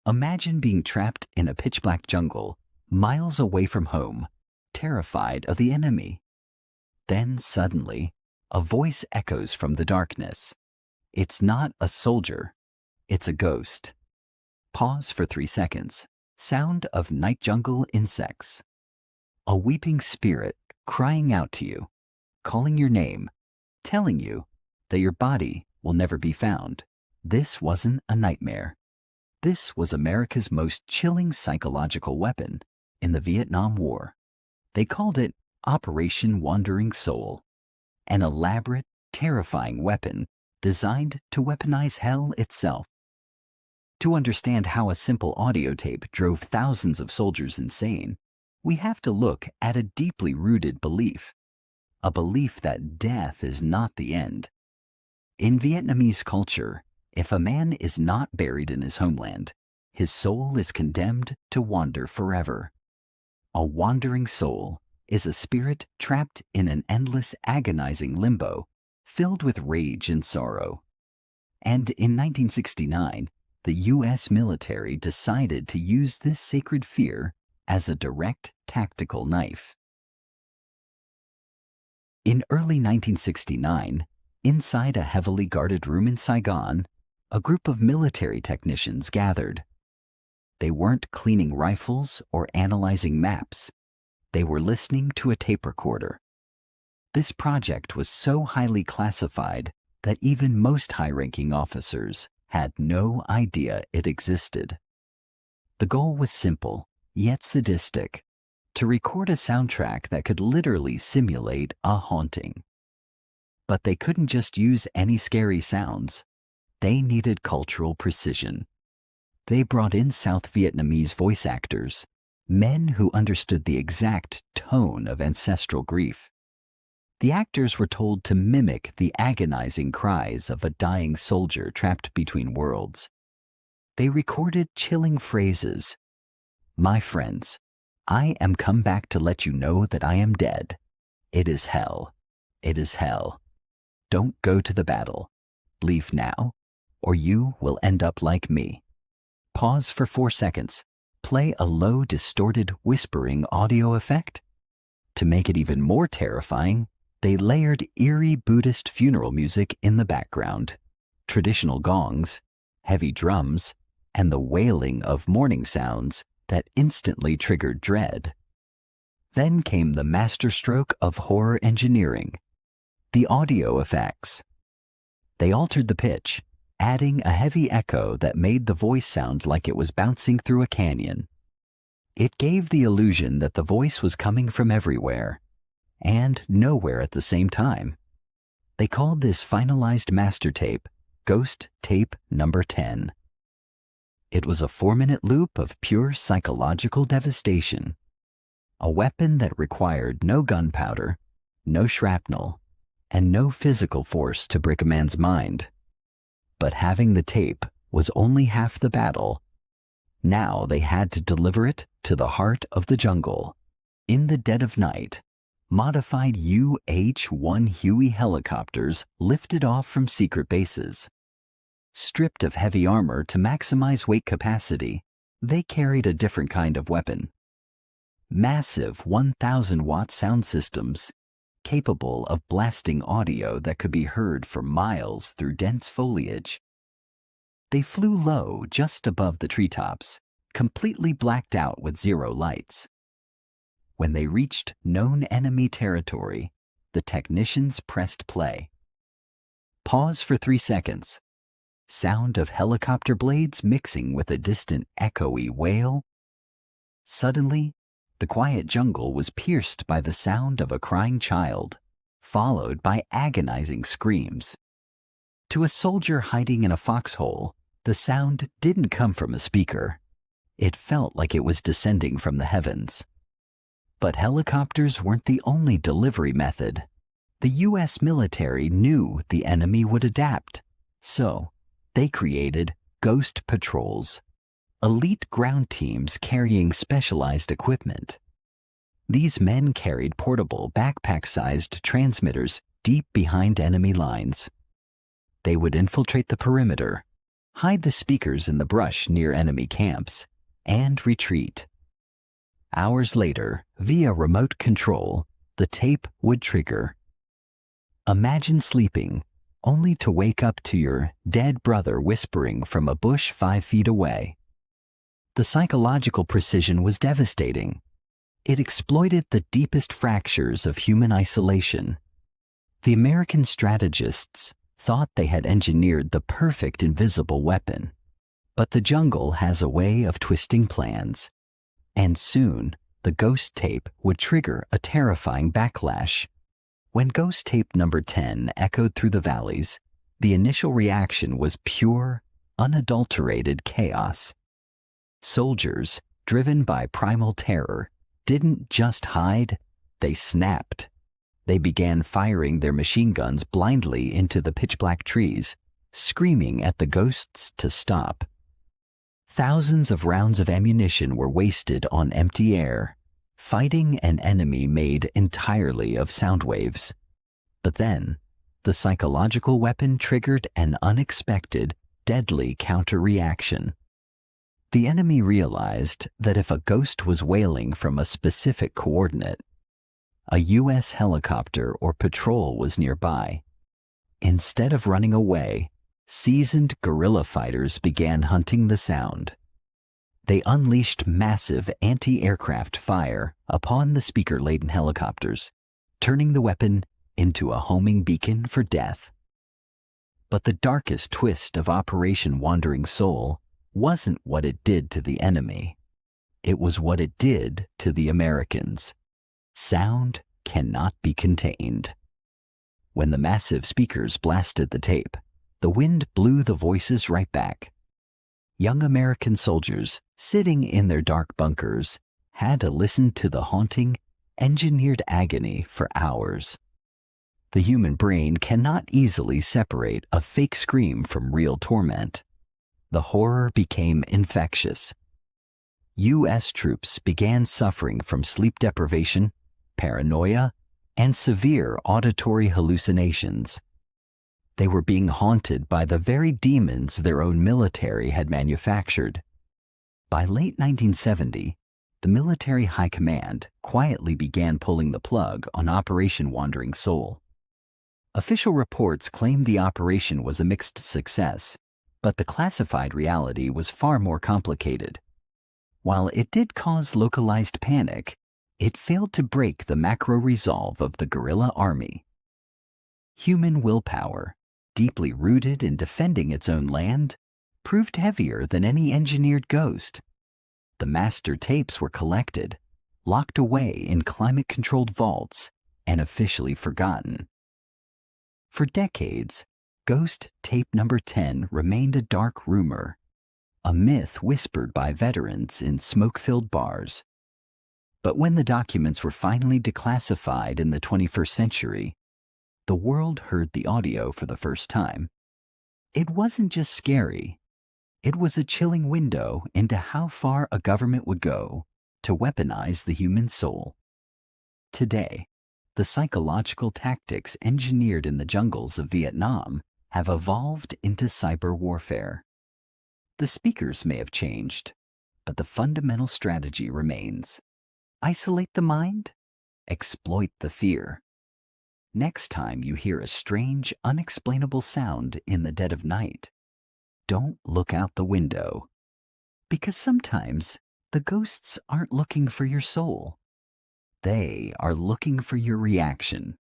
Imagine being trapped in a pitch-black jungle, miles away from home, terrified of the enemy. Then suddenly, a voice echoes from the darkness. It's not a soldier, it's a ghost. Pause for 3 seconds. Sound of night jungle insects. A weeping spirit crying out to you, calling your name, telling you that your body will never be found. This wasn't a nightmare. This was America's most chilling psychological weapon in the Vietnam War. They called it Operation Wandering Soul, an elaborate, terrifying weapon designed to weaponize hell itself. To understand how a simple audio tape drove thousands of soldiers insane, we have to look at a deeply rooted belief, a belief that death is not the end. In Vietnamese culture, if a man is not buried in his homeland, his soul is condemned to wander forever. A wandering soul is a spirit trapped in an endless, agonizing limbo, filled with rage and sorrow. And in 1969, the U.S. military decided to use this sacred fear as a direct tactical knife. In early 1969, inside a heavily guarded room in Saigon, a group of military technicians gathered. They weren't cleaning rifles or analyzing maps. They were listening to a tape recorder. This project was so highly classified that even most high-ranking officers had no idea it existed. The goal was simple, yet sadistic, to record a soundtrack that could literally simulate a haunting. But they couldn't just use any scary sounds. They needed cultural precision. They brought in South Vietnamese voice actors, men who understood the exact tone of ancestral grief. The actors were told to mimic the agonizing cries of a dying soldier trapped between worlds. They recorded chilling phrases. "My friends, I am come back to let you know that I am dead. It is hell. It is hell. Don't go to the battle. Leave now, or you will end up like me." Pause for 4 seconds. Play a low, distorted, whispering audio effect. To make it even more terrifying, they layered eerie Buddhist funeral music in the background, traditional gongs, heavy drums, and the wailing of mourning sounds that instantly triggered dread. Then came the masterstroke of horror engineering, the audio effects. They altered the pitch, adding a heavy echo that made the voice sound like it was bouncing through a canyon. It gave the illusion that the voice was coming from everywhere and nowhere at the same time. They called this finalized master tape Ghost Tape Number 10. It was a 4-minute loop of pure psychological devastation, a weapon that required no gunpowder, no shrapnel, and no physical force to break a man's mind. But having the tape was only half the battle. Now they had to deliver it to the heart of the jungle. In the dead of night, modified UH-1 Huey helicopters lifted off from secret bases. Stripped of heavy armor to maximize weight capacity, they carried a different kind of weapon. Massive 1,000-watt sound systems, capable of blasting audio that could be heard for miles through dense foliage. They flew low just above the treetops, completely blacked out with zero lights. When they reached known enemy territory, the technicians pressed play. Pause for 3 seconds. Sound of helicopter blades mixing with a distant echoey wail. Suddenly, the quiet jungle was pierced by the sound of a crying child, followed by agonizing screams. To a soldier hiding in a foxhole, the sound didn't come from a speaker. It felt like it was descending from the heavens. But helicopters weren't the only delivery method. The U.S. military knew the enemy would adapt, so they created ghost patrols, elite ground teams carrying specialized equipment. These men carried portable, backpack-sized transmitters deep behind enemy lines. They would infiltrate the perimeter, hide the speakers in the brush near enemy camps, and retreat. Hours later, via remote control, the tape would trigger. Imagine sleeping, only to wake up to your dead brother whispering from a bush 5 feet away. The psychological precision was devastating. It exploited the deepest fractures of human isolation. The American strategists thought they had engineered the perfect invisible weapon. But the jungle has a way of twisting plans. And soon, the ghost tape would trigger a terrifying backlash. When ghost tape number 10 echoed through the valleys, the initial reaction was pure, unadulterated chaos. Soldiers, driven by primal terror, didn't just hide, they snapped. They began firing their machine guns blindly into the pitch-black trees, screaming at the ghosts to stop. Thousands of rounds of ammunition were wasted on empty air, fighting an enemy made entirely of sound waves. But then, the psychological weapon triggered an unexpected, deadly counter-reaction. The enemy realized that if a ghost was wailing from a specific coordinate, a U.S. helicopter or patrol was nearby. Instead of running away, seasoned guerrilla fighters began hunting the sound. They unleashed massive anti-aircraft fire upon the speaker-laden helicopters, turning the weapon into a homing beacon for death. But the darkest twist of Operation Wandering Soul wasn't what it did to the enemy. It was what it did to the Americans. Sound cannot be contained. When the massive speakers blasted the tape, the wind blew the voices right back. Young American soldiers, sitting in their dark bunkers, had to listen to the haunting, engineered agony for hours. The human brain cannot easily separate a fake scream from real torment. The horror became infectious. U.S. troops began suffering from sleep deprivation, paranoia, and severe auditory hallucinations. They were being haunted by the very demons their own military had manufactured. By late 1970, the military high command quietly began pulling the plug on Operation Wandering Soul. Official reports claimed the operation was a mixed success, but the classified reality was far more complicated. While it did cause localized panic, it failed to break the macro resolve of the guerrilla army. Human willpower, deeply rooted in defending its own land, proved heavier than any engineered ghost. The master tapes were collected, locked away in climate-controlled vaults, and officially forgotten. For decades, ghost tape number 10 remained a dark rumor, a myth whispered by veterans in smoke-filled bars. But when the documents were finally declassified in the 21st century, the world heard the audio for the first time. It wasn't just scary. It was a chilling window into how far a government would go to weaponize the human soul. Today, the psychological tactics engineered in the jungles of Vietnam have evolved into cyber warfare. The speakers may have changed, but the fundamental strategy remains. Isolate the mind, exploit the fear. Next time you hear a strange, unexplainable sound in the dead of night, don't look out the window, because sometimes the ghosts aren't looking for your soul. They are looking for your reaction.